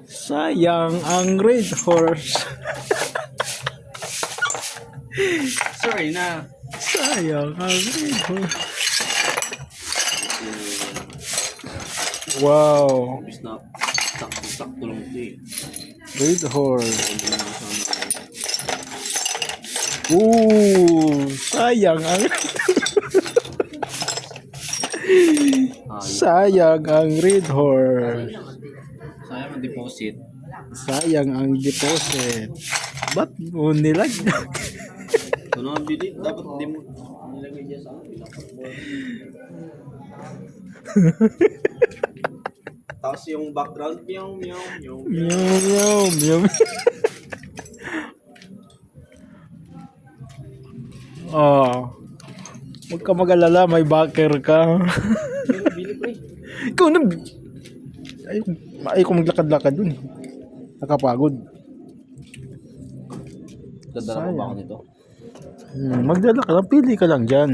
Sayang ang red horse. Sorry na. Sayang ang red horse. Wow. Bis na sakto lang ito eh. Red horse. Hindi na kasama. Sayang ang sayang ang red horse. Sayang ang deposit. Sayang ang deposit. Ba't mo nilagdag? Ito na ang bilit. Dapat hindi mo nilagay dyan sa akin. Tapos yung background, meow, meow, meow, Meow, meow, meow. Oh. Huwag ka mag-alala, may backer ka. Yung bili ko eh. Ikaw na. Ay ko maglakad-lakad dun. Nakapagod. Ganda na ba ako nito? Magdala ka lang, pili ka lang dyan.